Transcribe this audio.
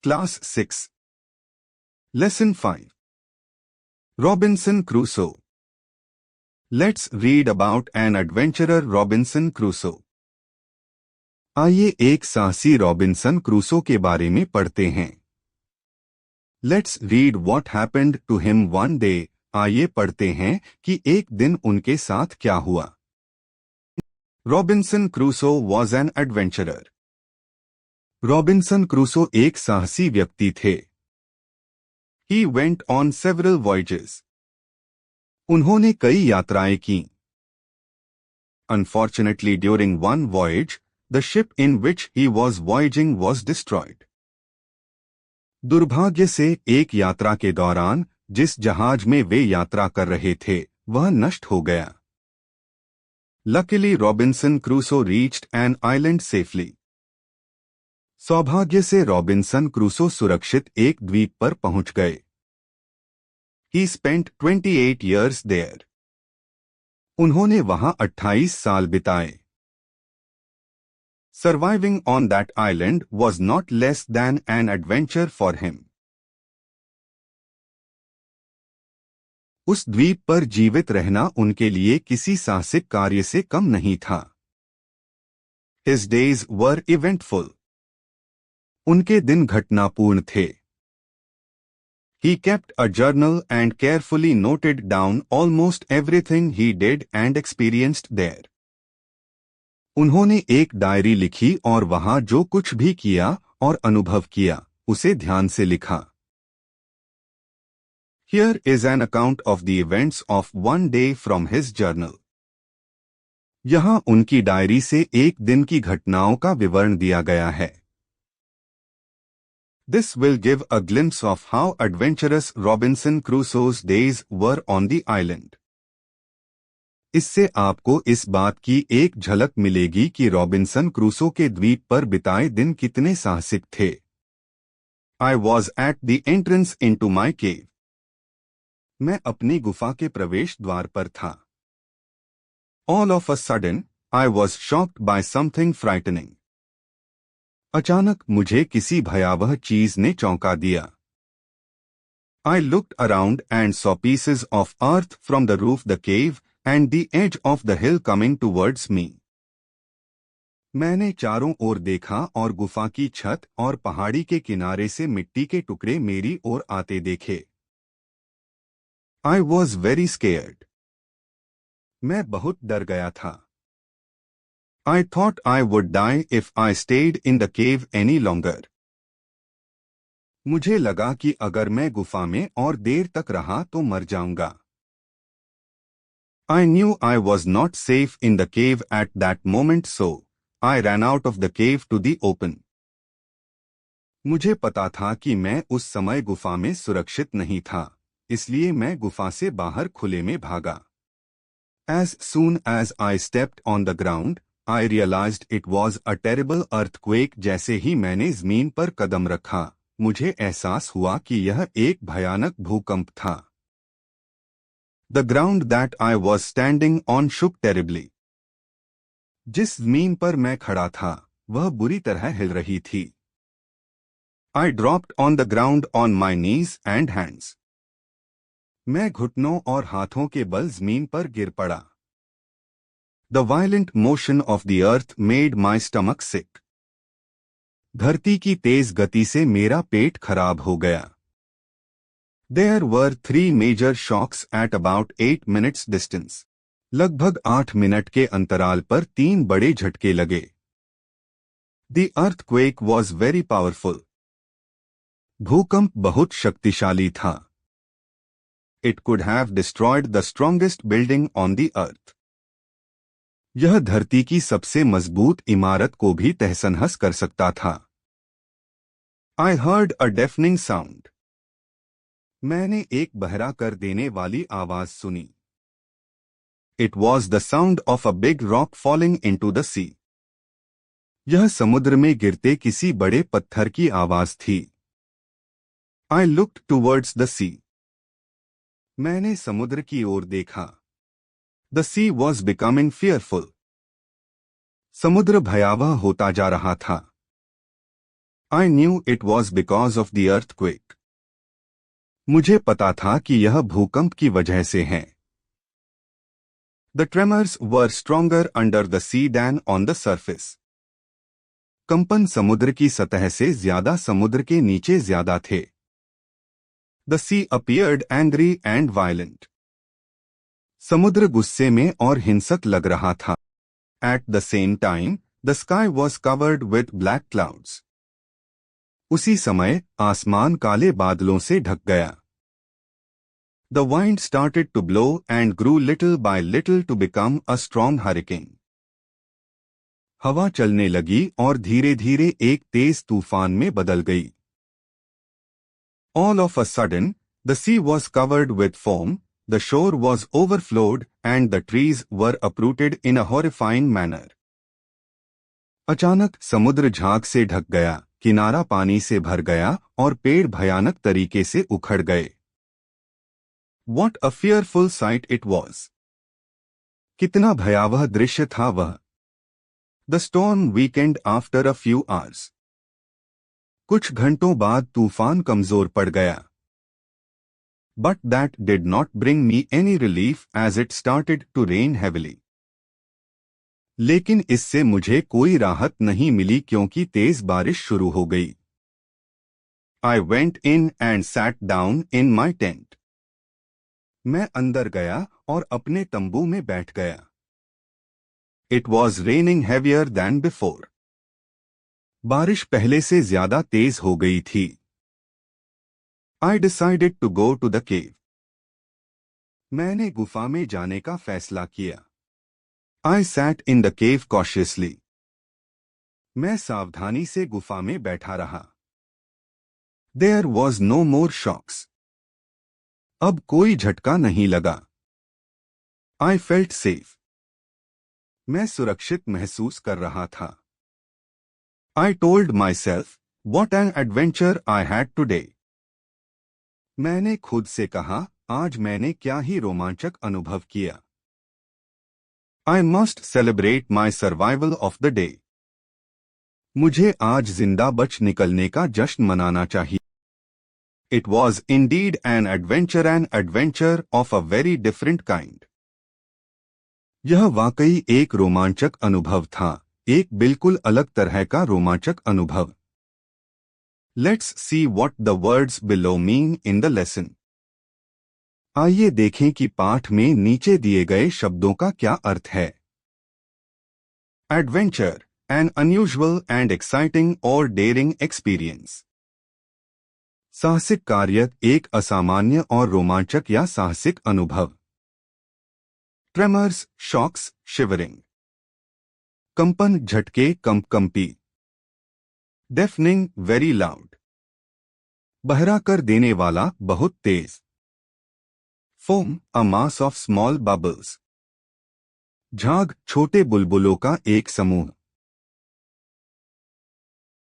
Class 6. Lesson 5. Robinson Crusoe. Let's read about an adventurer Robinson Crusoe. आइए एक साहसी Robinson Crusoe के बारे में पढ़ते हैं. Let's read what happened to him one day. आइए पढ़ते हैं कि एक दिन उनके साथ क्या हुआ. Robinson Crusoe was an adventurer. Robinson Crusoe एक साहसी व्यक्ति थे. He went on several voyages. उन्होंने कई यात्राएं की. Unfortunately, during one voyage, the ship in which he was voyaging was destroyed. दुर्भाग्य से एक यात्रा के दौरान जिस जहाज में वे यात्रा कर रहे थे वह नष्ट हो गया. Luckily, Robinson Crusoe reached an island safely. सौभाग्य से रॉबिन्सन क्रूसो सुरक्षित एक द्वीप पर पहुंच गए. He spent 28 years there. उन्होंने वहां 28 साल बिताए. Surviving on that island was not less than an adventure for him. उस द्वीप पर जीवित रहना उनके लिए किसी साहसिक कार्य से कम नहीं था. His days were eventful. उनके दिन घटनापूर्ण थे. He kept a journal and carefully noted down almost everything he did and experienced there. उन्होंने एक डायरी लिखी और वहां जो कुछ भी किया और अनुभव किया उसे ध्यान से लिखा. Here is an account of the events of one day from his journal. यहां उनकी डायरी से एक दिन की घटनाओं का विवरण दिया गया है. This will give a glimpse of how adventurous Robinson Crusoe's days were on the island. इससे आपको इस बात की एक झलक मिलेगी कि रॉबिन्सन क्रूसो के द्वीप पर बिताए दिन कितने साहसिक थे. I was at the entrance into my cave. मैं अपनी गुफा के प्रवेश द्वार पर था. All of a sudden, I was shocked by something frightening. अचानक मुझे किसी भयावह चीज ने चौंका दिया. I looked around and saw pieces of earth from the roof of the cave and the edge of the hill coming towards me. मैंने चारों ओर देखा और गुफा की छत और पहाड़ी के किनारे से मिट्टी के टुकड़े मेरी ओर आते देखे. I was very scared. मैं बहुत डर गया था. I thought I would die if I stayed in the cave any longer. मुझे लगा कि अगर मैं गुफा में और देर तक रहा तो मर जाऊंगा. I knew I was not safe in the cave at that moment, so I ran out of the cave to the open. मुझे पता था कि मैं उस समय गुफा में सुरक्षित नहीं था, इसलिए मैं गुफा से बाहर खुले में भागा. As soon as I stepped on the ground, I realized it was a terrible earthquake. जैसे ही मैंने जमीन पर कदम रखा, मुझे एहसास हुआ कि यह एक भयानक भूकंप था. The ground that I was standing on shook terribly. जिस जमीन पर मैं खड़ा था, वह बुरी तरह हिल रही थी. I dropped on the ground on my knees and hands. मैं घुटनों और हाथों के बल जमीन पर गिर पड़ा. The violent motion of the earth made my stomach sick. धरती की तेज गति से मेरा पेट खराब हो गया. There were 3 major shocks at about 8 minutes distance. लगभग 8 मिनट के अंतराल पर 3 बड़े झटके लगे. The earthquake was very powerful. भूकंप बहुत शक्तिशाली था. It could have destroyed the strongest building on the earth. यह धरती की सबसे मजबूत इमारत को भी तहस-नहस कर सकता था. I heard a deafening sound. मैंने एक बहरा कर देने वाली आवाज सुनी. It was the sound of a big rock falling into the sea. यह समुद्र में गिरते किसी बड़े पत्थर की आवाज थी. I looked towards the sea. मैंने समुद्र की ओर देखा. The sea was becoming fearful. समुद्र भयावह होता जा रहा था. I knew it was because of the earthquake. मुझे पता था कि यह भूकंप की वजह से है. The tremors were stronger under the sea than on the surface. कंपन समुद्र की सतह से ज्यादा समुद्र के नीचे ज्यादा थे. The sea appeared angry and violent. समुद्र गुस्से में और हिंसक लग रहा था. At the same time, the sky was covered with black clouds. उसी समय आसमान काले बादलों से ढक गया. The wind started to blow and grew little by little to become a strong hurricane. हवा चलने लगी और धीरे धीरे एक तेज तूफान में बदल गई. All of a sudden, the sea was covered with foam, the shore was overflowed, and the trees were uprooted in a horrifying manner. अचानक समुद्र झाग से ढक गया, किनारा पानी से भर गया और पेड़ भयानक तरीके से उखड़ गए. What a fearful sight it was! कितना भयावह दृश्य था वह. The storm weakened after a few hours. कुछ घंटों बाद तूफान कमजोर पड़ गया. But that did not bring me any relief as it started to rain heavily. लेकिन इससे मुझे कोई राहत नहीं मिली क्योंकि तेज बारिश शुरू हो गई. I went in and sat down in my tent. मैं अंदर गया और अपने तंबू में बैठ गया. It was raining heavier than before. बारिश पहले से ज्यादा तेज हो गई थी. I decided to go to the cave. मैंने गुफा में जाने का फैसला किया. I sat in the cave cautiously. मैं सावधानी से गुफा में बैठा रहा. There was no more shocks. अब कोई झटका नहीं लगा. I felt safe. मैं सुरक्षित महसूस कर रहा था. I told myself, what an adventure I had today. मैंने खुद से कहा, आज मैंने क्या ही रोमांचक अनुभव किया. I must celebrate my survival of the day. मुझे आज जिंदा बच निकलने का जश्न मनाना चाहिए. It was indeed an adventure of a very different kind. यह वाकई एक रोमांचक अनुभव था, एक बिल्कुल अलग तरह का रोमांचक अनुभव. Let's see what the words below mean in the lesson. आइए देखें कि पाठ में नीचे दिए गए शब्दों का क्या अर्थ है. Adventure, an unusual and exciting or daring experience. साहसिक कार्य, एक असामान्य और रोमांचक या साहसिक अनुभव. Tremors, shocks, shivering. कंपन, झटके, कंपी. Deafening, very loud. बहरा कर देने वाला, बहुत तेज. Foam, a mass of small bubbles. झाग, छोटे बुलबुलों का एक समूह.